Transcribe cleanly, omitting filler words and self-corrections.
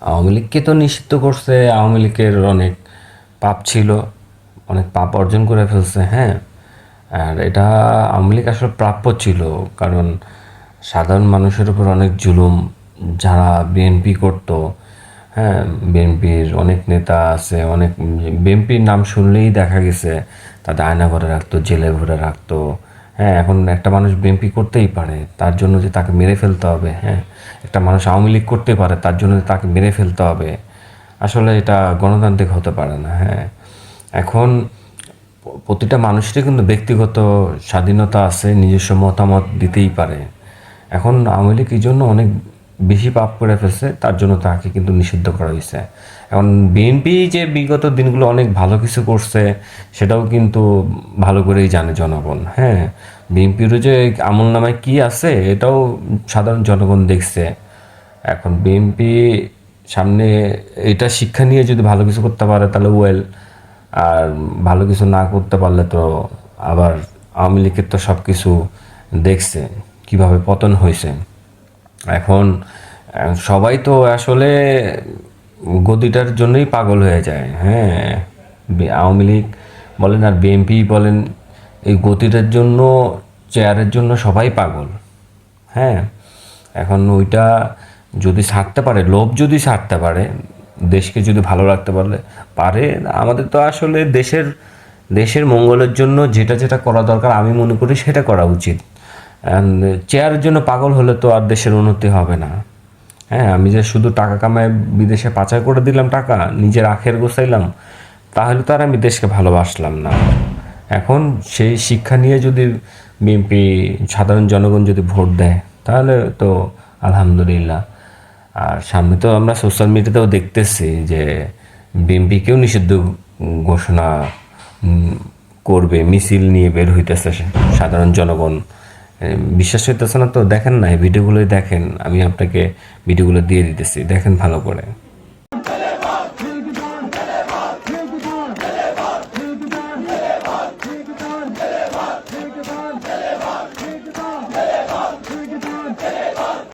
আওয়ামী লীগকে তো নিষিদ্ধ করছে। আওয়ামী লীগের অনেক পাপ ছিল, অনেক পাপ অর্জন করে ফেলছে, হ্যাঁ। আর এটা আওয়ামী লীগ আসলে প্রাপ্য ছিল, কারণ সাধারণ মানুষের উপর অনেক জুলুম যারা বিএনপি করতো, হ্যাঁ। বিএনপির অনেক নেতা আছে, অনেক বিএনপির নাম শুনলেই দেখা গেছে তাদের আয়না ঘরে রাখতো, জেলে ভরে রাখতো, হ্যাঁ। এখন একটা মানুষ বিএনপি করতেই পারে, তার জন্য যে তাকে মেরে ফেলতে হবে, হ্যাঁ। একটা মানুষ আওয়ামী লীগ করতে পারে, তার জন্য যে তাকে মেরে ফেলতে হবে, আসলে এটা গণতান্ত্রিক হতে পারে না, হ্যাঁ। এখন প্রতিটা মানুষেরই কিন্তু ব্যক্তিগত স্বাধীনতা আছে, নিজস্ব মতামত দিতেই পারে। এখন আওয়ামী লীগ এই জন্য অনেক বেশি পাপ করে ফেলছে, তার জন্য তাকে কিন্তু নিষিদ্ধ করা হয়েছে। এখন বিএনপি যে বিগত দিনগুলো অনেক ভালো কিছু করছে, সেটাও কিন্তু ভালো করেই জানে জনগণ, হ্যাঁ। বিএনপিরও যে আমল নামায় কী আছে, এটাও সাধারণ জনগণ দেখছে। এখন বিএনপি সামনে এটা শিক্ষা নিয়ে যদি ভালো কিছু করতে পারে তাহলে ওয়েল, আর ভালো কিছু না করতে পারলে তো আবার আওয়ামী লীগের তো সব কিছু দেখছে কিভাবে পতন হয়েছে। এখন সবাই তো আসলে গদিটার জন্যই পাগল হয়ে যায়, হ্যাঁ। আওয়ামী লীগ বলেন আর বিএনপি বলেন, এই গতিটার জন্য, চেয়ারের জন্য সবাই পাগল, হ্যাঁ। এখন ওইটা যদি ছাড়তে পারে, লোভ যদি ছাড়তে পারে, দেশকে যদি ভালো রাখতে পারলে পারে, আমাদের তো আসলে দেশের দেশের মঙ্গলের জন্য যেটা যেটা করা দরকার আমি মনে করি সেটা করা উচিত। চেয়ারের জন্য পাগল হলে তো আর দেশের উন্নতি হবে না, হ্যাঁ। আমি যে শুধু টাকা কামায় বিদেশে পাচার করে দিলাম টাকা, নিজের আখের গোছাইলাম, তাহলে তো আর আমি দেশকে ভালোবাসলাম না। এখন সেই শিক্ষা নিয়ে যদি বিএনপি, সাধারণ জনগণ যদি ভোট দেয়, তাহলে তো আলহামদুলিল্লাহ। আর সামনে তো আমরা সোশ্যাল মিডিয়াতেও দেখতেছি যে বিএনপিকেও নিষিদ্ধ ঘোষণা উম, করবে, মিছিল নিয়ে বের হইতেছে সাধারণ জনগণ। বিশ্বাস হইতেছে না তো দেখেন না, এই ভিডিওগুলোই দেখেন, আমি আপনাকে ভিডিওগুলো দিয়ে দিতেছি, দেখেন ভালো করে।